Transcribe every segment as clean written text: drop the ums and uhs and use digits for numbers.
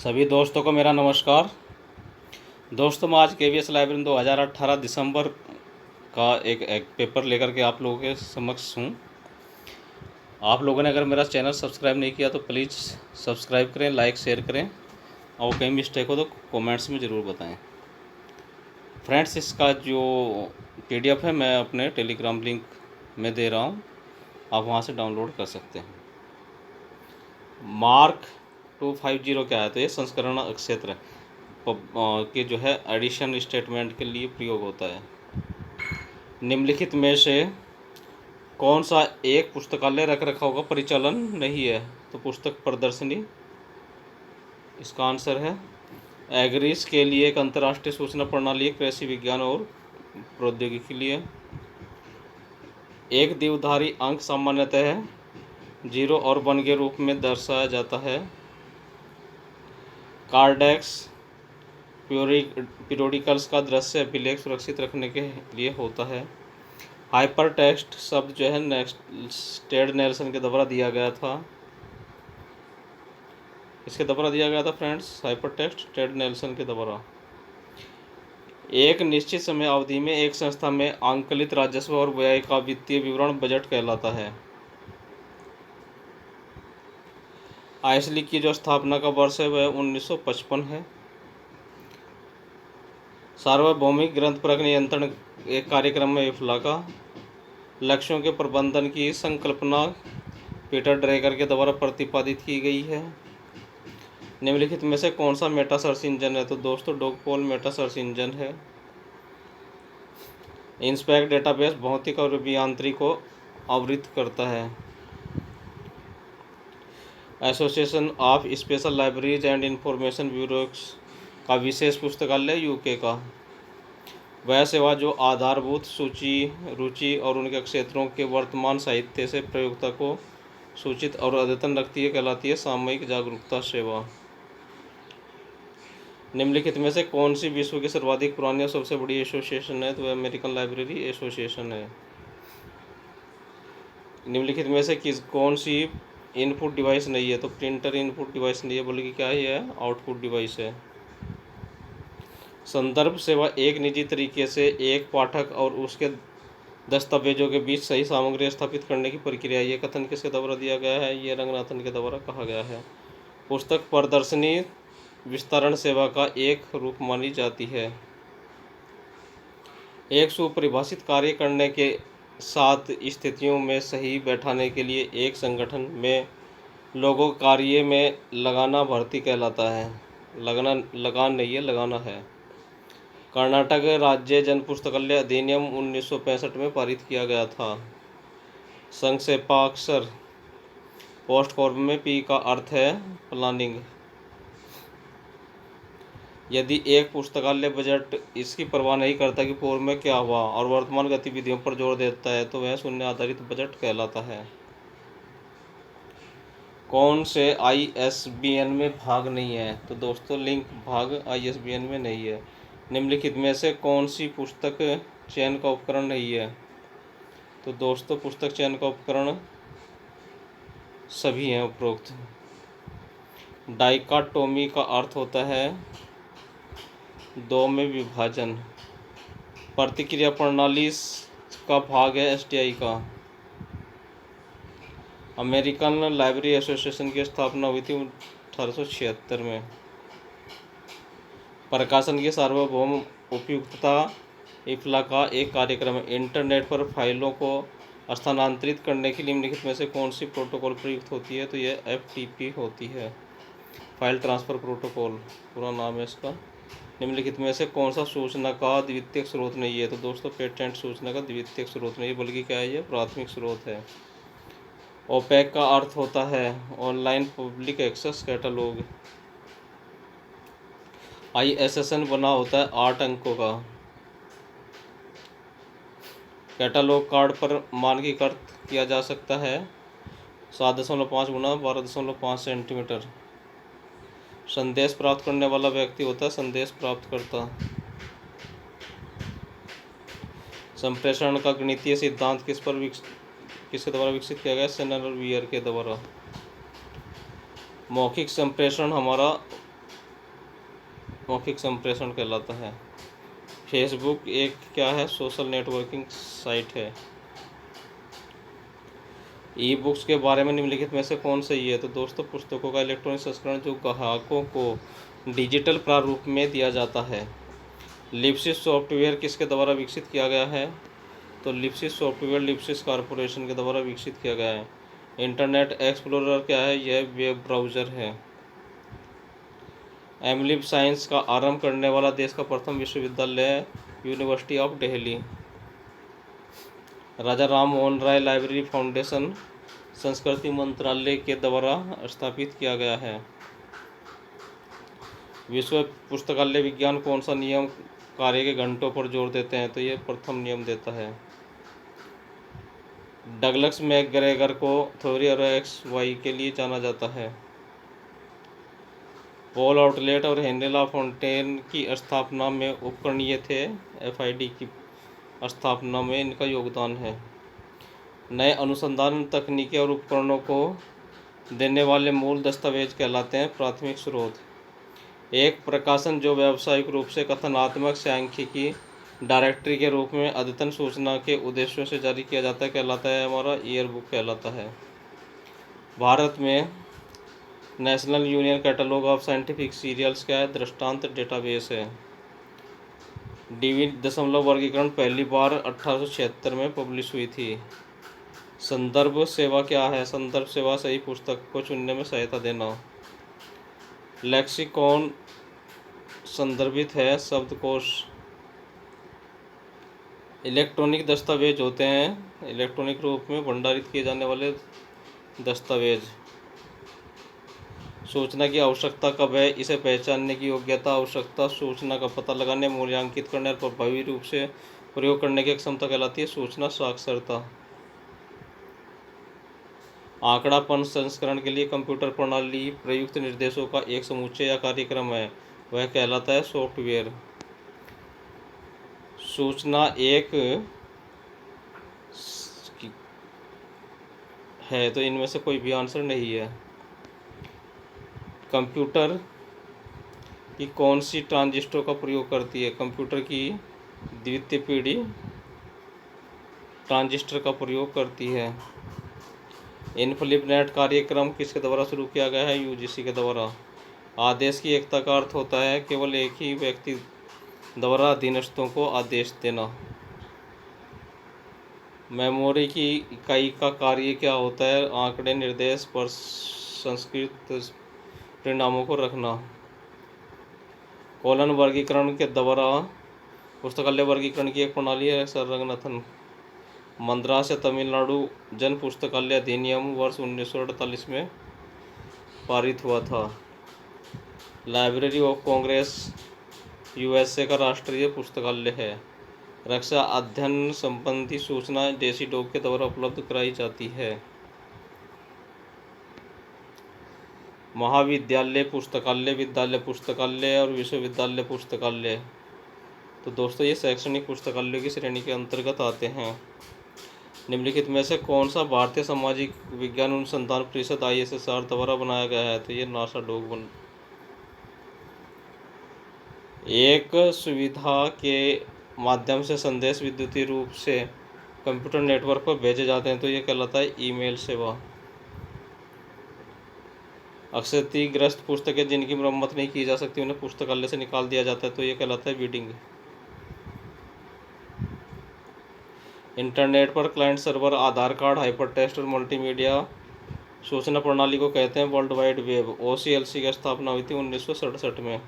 सभी दोस्तों को मेरा नमस्कार। दोस्तों मैं आज केवीएस लाइब्रेरी 2018 दिसंबर का एक पेपर लेकर के आप लोगों के समक्ष हूँ। आप लोगों ने अगर मेरा चैनल सब्सक्राइब नहीं किया तो प्लीज़ सब्सक्राइब करें, लाइक शेयर करें और कहीं मिस्टेक हो तो कमेंट्स में ज़रूर बताएं। फ्रेंड्स, इसका जो PDF है मैं अपने टेलीग्राम लिंक में दे रहा हूँ, आप वहाँ से डाउनलोड कर सकते हैं। मार्क 250 क्या है, तो ये संस्करण क्षेत्र के जो है एडिशन स्टेटमेंट के लिए प्रयोग होता है। निम्नलिखित में से कौन सा एक पुस्तकालय रख रखाव का परिचालन नहीं है? तो पुस्तक प्रदर्शनी इसका आंसर है। एग्रीस के लिए एक अंतर्राष्ट्रीय सूचना प्रणाली कृषि विज्ञान और प्रौद्योगिकी के लिए। एक द्विधारी अंक सामान्यतः 0 और 1 के रूप में दर्शाया जाता है। कार्डेक्स पीरियोडिकल्स का दृश्य अभिलेख सुरक्षित रखने के लिए होता है। हाइपर टेक्स्ट शब्द जो है टेड नेल्सन के द्वारा दिया गया था। इसके द्वारा दिया गया था friends, hyper text Ted Nelson के द्वारा। एक निश्चित समय अवधि में एक संस्था में आंकलित राजस्व और व्यय का वित्तीय विवरण बजट कहलाता है। आइसली की जो स्थापना का वर्ष है वह 1955 है। सार्वभौमिक ग्रंथपरक नियंत्रण एक कार्यक्रम में इफ्ला का लक्ष्यों के प्रबंधन की संकल्पना पीटर ड्रैगर के द्वारा प्रतिपादित की गई है। निम्नलिखित में से कौन सा मेटा सर्च इंजन है? तो दोस्तों डॉगपोल मेटा सर्च इंजन है। इंस्पेक्ट डेटाबेस भौतिक और अभियांत्रिकी को आवृत करता है। Association of special libraries and information bureaus का विशेष पुस्तकालय यूके का। वह सेवा जो आधारभूत सूची रुचि और उनके क्षेत्रों के वर्तमान साहित्य से प्रयोक्ता को सूचित और अद्यतन रखती है कहलाती है सामयिक जागरूकता सेवा। निम्नलिखित में से कौन सी विश्व की सर्वाधिक पुरानी और सबसे बड़ी एसोसिएशन है? तो वह अमेरिकन लाइब्रेरी एसोसिएशन है। निम्नलिखित में से कौन सी इनपुट डिवाइस नहीं है? तो प्रिंटर इनपुट डिवाइस नहीं है, बल्कि क्या है, आउटपुट डिवाइस है। संदर्भ सेवा एक निजी तरीके से एक पाठक और उसके दस्तावेजों के बीच सही सामग्री स्थापित करने की प्रक्रिया। ये कथन किसके द्वारा दिया गया है? ये रंगनाथन के द्वारा कहा गया है। पुस्तक प्रदर्शनी विस्तरण सेवा का एक रूप मानी जाती है। एक सुपरिभाषित कार्य करने के साथ स्थितियों में सही बैठाने के लिए एक संगठन में लोगों कार्य में लगाना भर्ती कहलाता है। लगान नहीं है, लगाना है। कर्नाटक राज्य जन पुस्तकालय अधिनियम 1965 में पारित किया गया था। संक्षेपाक्षर पोस्ट कॉर्प में पी का अर्थ है प्लानिंग। यदि एक पुस्तकालय बजट इसकी परवाह नहीं करता कि पूर्व में क्या हुआ और वर्तमान गतिविधियों पर जोर देता है तो वह शून्य आधारित बजट कहलाता है। कौन से ISBN में भाग नहीं है? तो दोस्तों लिंक भाग ISBN में नहीं है। निम्नलिखित में से कौन सी पुस्तक चयन का उपकरण नहीं है? तो दोस्तों पुस्तक चयन का उपकरण सभी हैं उपरोक्त। डाइकाटोमी का अर्थ होता है दो में विभाजन। प्रतिक्रिया प्रणाली का भाग है STI का। अमेरिकन लाइब्रेरी एसोसिएशन की स्थापना हुई थी 1876 में। प्रकाशन की सार्वभौम उपयुक्तता इफ्ला का एक कार्यक्रम है। इंटरनेट पर फाइलों को स्थानांतरित करने के लिए निम्नलिखित में से कौन सी प्रोटोकॉल प्रयुक्त होती है? तो यह FTP होती है, फाइल ट्रांसफ़र प्रोटोकॉल पूरा नाम है इसका। निम्नलिखित में से कौन सा सूचना का द्वितीयक स्रोत नहीं है? तो दोस्तों पेटेंट सूचना का द्वितीयक स्रोत नहीं है, बल्कि क्या है, ये प्राथमिक स्रोत है। ओपेक का अर्थ होता है online public access catalogue. ISSN बना होता है 8 अंकों का। कैटलॉग कार्ड पर मानकीकृत किया जा सकता है 7.5 गुना 12.5 सेंटीमीटर। संदेश प्राप्त करने वाला व्यक्ति होता है संदेश प्राप्तकर्ता। संप्रेषण का गणितीय सिद्धांत किसके द्वारा विकसित किया गया? सेनर और वियर के द्वारा। मौखिक संप्रेषण हमारा मौखिक संप्रेषण कहलाता है। फेसबुक एक क्या है? सोशल नेटवर्किंग साइट है। ई बुक्स के बारे में निम्नलिखित में से कौन सही है? तो दोस्तों, पुस्तकों का इलेक्ट्रॉनिक संस्करण जो ग्राहकों को डिजिटल प्रारूप में दिया जाता है। लिप्सिस सॉफ्टवेयर किसके द्वारा विकसित किया गया है? तो लिप्सिस सॉफ्टवेयर लिप्सिस कॉरपोरेशन के द्वारा विकसित किया गया है। इंटरनेट एक्सप्लोरर क्या है? यह वेब ब्राउज़र है। एमलिब साइंस का आरंभ करने वाला देश का प्रथम विश्वविद्यालय है university of Delhi. Raja Ram Mohan Roy library foundation संस्कृति मंत्रालय के द्वारा स्थापित किया गया है। विश्व पुस्तकालय विज्ञान कौन सा नियम कार्य के घंटों पर जोर देते हैं? तो ये प्रथम नियम देता है। डगलस मैकग्रेगर को थ्योरी ऑफ एक्स वाई के लिए जाना जाता है। पॉल आउटलेट और हेनरी ला फोंटेन की स्थापना में उपकरणीय थे। एफआईडी की स्थापना में इनका योगदान है। नए अनुसंधान तकनीकें और उपकरणों को देने वाले मूल दस्तावेज कहलाते हैं प्राथमिक स्रोत। एक प्रकाशन जो व्यावसायिक रूप से कथनात्मक सांख्यिकी डायरेक्टरी के रूप में अद्यतन सूचना के उद्देश्यों से जारी किया जाता है कहलाता है हमारा ईयर बुक कहलाता है। भारत में national union catalogue of scientific serials का दृष्टांत डेटाबेस है। डीवी दशमलव वर्गीकरण पहली बार 1876 में पब्लिश हुई थी। संदर्भ सेवा क्या है? संदर्भ सेवा सही पुस्तक को चुनने में सहायता देना। लेक्सिकॉन संदर्भित है शब्दकोश। इलेक्ट्रॉनिक दस्तावेज होते हैं इलेक्ट्रॉनिक रूप में भंडारित किए जाने वाले दस्तावेज। सूचना की आवश्यकता कब है? इसे पहचानने की योग्यता, आवश्यकता, सूचना का पता लगाने, मूल्यांकित करने और प्रभावी रूप से प्रयोग करने की क्षमता कहलाती है सूचना साक्षरता। आंकड़ा प्रसंस्करण के लिए कंप्यूटर प्रणाली प्रयुक्त निर्देशों का एक समुच्चय या कार्यक्रम है, वह कहलाता है सॉफ्टवेयर। सूचना एक है, तो इनमें से कोई भी आंसर नहीं है। कंप्यूटर की कौन सी ट्रांजिस्टर का प्रयोग करती है? कंप्यूटर की द्वितीय पीढ़ी ट्रांजिस्टर का प्रयोग करती है। इनफ्लिपनेट कार्यक्रम किसके द्वारा शुरू किया गया है? यूजीसी के द्वारा। आदेश की एकता का अर्थ होता है केवल एक ही व्यक्ति द्वारा अधीनस्थों को आदेश देना। मेमोरी की इकाई का कार्य क्या होता है? आंकड़े, निर्देश, पर संस्कृत परिणामों को रखना। कॉलन वर्गीकरण के द्वारा पुस्तकालय वर्गीकरण की एक प्रणाली है सर रंगनाथन। मद्रास या तमिलनाडु जन पुस्तकालय अधिनियम वर्ष 1948 में पारित हुआ था। लाइब्रेरी ऑफ कांग्रेस यूएसए का राष्ट्रीय पुस्तकालय है। रक्षा अध्ययन संबंधी सूचना डेसीडॉग के द्वारा उपलब्ध कराई जाती है। महाविद्यालय पुस्तकालय, विद्यालय पुस्तकालय और विश्वविद्यालय पुस्तकालय, तो दोस्तों ये शैक्षणिक पुस्तकालयों की श्रेणी के अंतर्गत आते हैं। निम्नलिखित में से कौन सा भारतीय सामाजिक विज्ञान अनुसंधान परिषद ISSR द्वारा बनाया गया है? तो ये नासा डॉग एक सुविधा के माध्यम से संदेश विद्युतीय रूप से कंप्यूटर नेटवर्क पर भेजे जाते हैं, तो ये कहलाता है ईमेल सेवा। क्षतिग्रस्त पुस्तकें जिनकी मरम्मत नहीं की जा सकती उन्हें पुस्तकालय से निकाल दिया जाता है, तो ये कहलाता है बीडिंग। इंटरनेट पर क्लाइंट सर्वर, आधार कार्ड, हाइपरटेक्स्ट और मल्टीमीडिया सूचना प्रणाली को कहते हैं वर्ल्ड वाइड वेब। OCLC की स्थापना हुई थी 1967 में।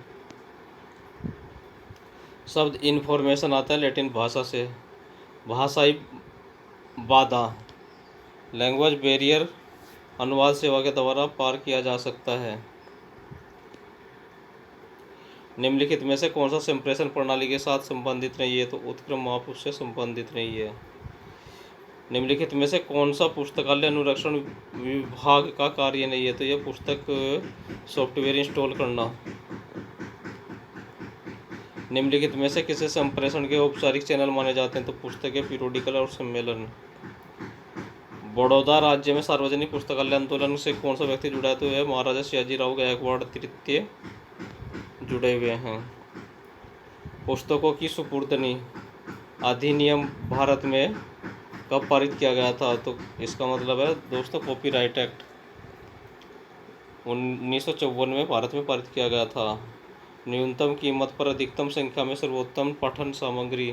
शब्द इन्फॉर्मेशन आता है लैटिन भाषा से। भाषाई बाधा, लैंग्वेज बैरियर अनुवाद सेवा के द्वारा पार किया जा सकता है। निम्नलिखित में से कौन सा संप्रेषण प्रणाली के साथ संबंधित नहीं है? तो उत्क्रम माप उससे संबंधित नहीं है। निम्नलिखित में से कौन सा पुस्तकालय अनुरक्षण विभाग का कार्य नहीं है? तो यह पुस्तक सॉफ्टवेयर इंस्टॉल करना। निम्नलिखित में से किसे संप्रेषण के औपचारिक चैनल माने जाते हैं? तो पुस्तकें, पीरियोडिकल और सम्मेलन। बड़ौदा राज्य में सार्वजनिक पुस्तकालय आंदोलन से कौन सा व्यक्ति जुड़ा है? तो यह महाराजा सयाजीराव गायकवाड़ तृतीय जुड़े हुए हैं। पुस्तकों की सुपुर्दनी अधिनियम भारत में कब पारित किया गया था? तो इसका मतलब है दोस्तों कॉपीराइट एक्ट 1954 में भारत में पारित किया गया था। न्यूनतम कीमत पर अधिकतम संख्या में सर्वोत्तम पठन सामग्री,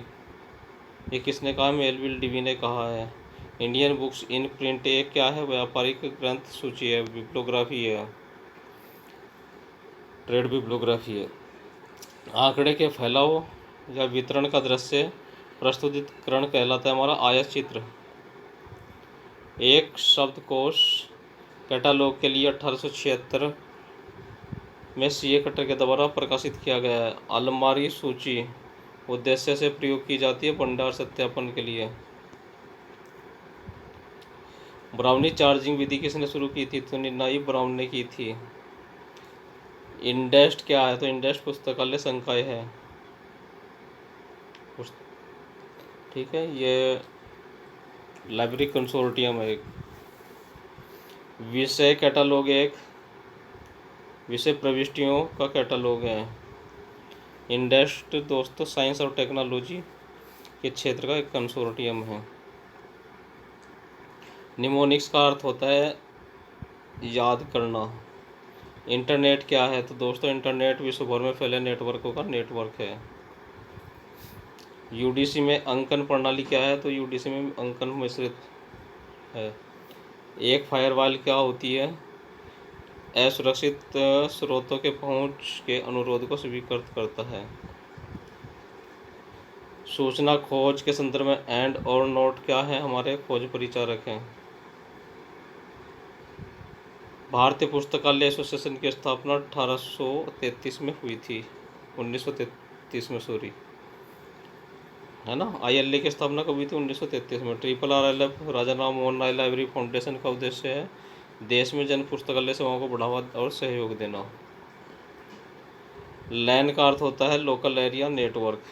ये किसने कहा? मेलविल डीवी ने कहा है। इंडियन बुक्स इन प्रिंट एक क्या है? व्यापारिक ग्रंथ सूची है, बिब्लियोग्राफी है, ट्रेड बिब्लियोग्राफी है। आंकड़े के फैलाव या वितरण का दृश्य प्रस्तुतिकरण कहलाता है हमारा आयत चित्र। एक शब्दकोश कैटालॉग के लिए 1876 में सीए कटर के द्वारा प्रकाशित किया गया है। अलमारी सूची उद्देश्य से प्रयोग की जाती है भंडार सत्यापन के लिए। ब्राउनी चार्जिंग विधि किसने शुरू की थी? तो निनाई ब्राउन ने की थी। इंडेस्ट क्या है? तो इंडेस्ट पुस्तकालय संकाय है। ठीक है, ये लाइब्रेरी कंसोर्टियम है। विषय कैटालॉग एक विषय प्रविष्टियों का कैटालॉग है। इंडेस्ट दोस्तों साइंस और टेक्नोलॉजी के क्षेत्र का एक कंसोर्टियम है। निमोनिक्स का अर्थ होता है याद करना। इंटरनेट क्या है? तो दोस्तों इंटरनेट विश्व भर में फैले नेटवर्कों का नेटवर्क है। यूडीसी में अंकन प्रणाली क्या है? तो यूडीसी में अंकन मिश्रित है। एक फायरवॉल क्या होती है? असुरक्षित स्रोतों के पहुंच के अनुरोध को स्वीकृत करता है। सूचना खोज के संदर्भ में एंड और नोट क्या है? हमारे खोज परिचारक हैं। भारतीय पुस्तकालय एसोसिएशन की स्थापना 1833 में हुई थी। 1933 में, सॉरी, है ना। ILA की स्थापना कब हुई थी? 1933 में। RRLF राजा राम मोहन राय लाइब्रेरी फाउंडेशन का उद्देश्य है देश में जन पुस्तकालय सेवाओं को बढ़ावा और सहयोग देना। लैन का अर्थ होता है लोकल एरिया नेटवर्क।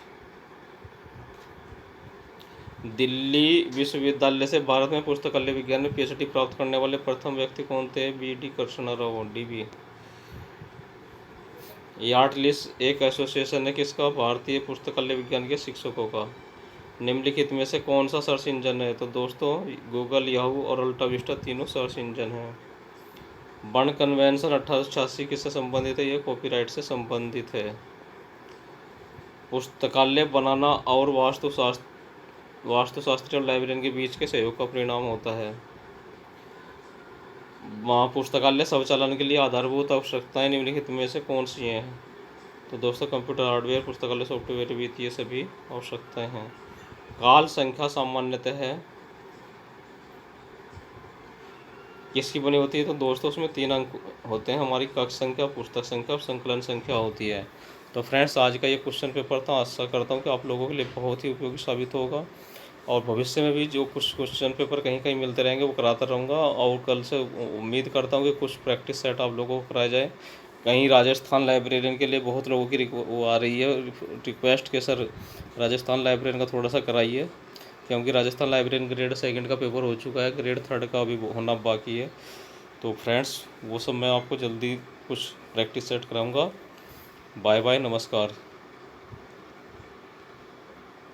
दिल्ली विश्वविद्यालय से भारत में पुस्तकालय विज्ञान में PhD प्राप्त करने वाले प्रथम व्यक्ति कौन थे? BD Krishna Rao, DB। यार्डलिस्ट एक एसोसिएशन है किसका? भारतीय पुस्तकालय विज्ञान के शिक्षकों का। निम्नलिखित में से कौन सा सर्च इंजन है? तो दोस्तों गूगल, याहू और अल्टा विस्टा तीनों सर्च इंजन हैं। बर्न कन्वेंशन 1886 किससे संबंधित है? ये कॉपीराइट से संबंधित है। पुस्तकालय बनाना और वास्तुशास्त्री और लाइब्रेरियन के बीच के सहयोग का परिणाम होता है। पुस्तकालय संचालन के लिए आधारभूत आवश्यकताएं निम्नलिखित में से कौन सी हैं? तो दोस्तों कंप्यूटर हार्डवेयर, पुस्तकालय सॉफ्टवेयर, वित्तीय सभी आवश्यकताएं हैं। काल संख्या सामान्यतः है किसकी बनी होती है? तो दोस्तों उसमें 3 अंक होते हैं हमारी, कक्ष संख्या, पुस्तक संख्या और संकलन संख्या होती है। तो फ्रेंड्स आज का ये क्वेश्चन पेपर था, आशा करता हूँ कि आप लोगों के लिए बहुत ही उपयोगी साबित होगा और भविष्य में भी जो कुछ क्वेश्चन पेपर कहीं कहीं मिलते रहेंगे वो कराता रहूँगा। और कल से उम्मीद करता हूँ कि कुछ प्रैक्टिस सेट आप लोगों को कराया जाए। कहीं राजस्थान लाइब्रेरियन के लिए बहुत लोगों की वो आ रही है रिक्वेस्ट के सर राजस्थान लाइब्रेरियन का थोड़ा सा कराइए, क्योंकि राजस्थान लाइब्रेरियन ग्रेड 2 का पेपर हो चुका है, ग्रेड 3 का अभी होना बाकी है। तो फ्रेंड्स वो सब मैं आपको जल्दी कुछ प्रैक्टिस सेट कराऊंगा। बाय बाय, नमस्कार।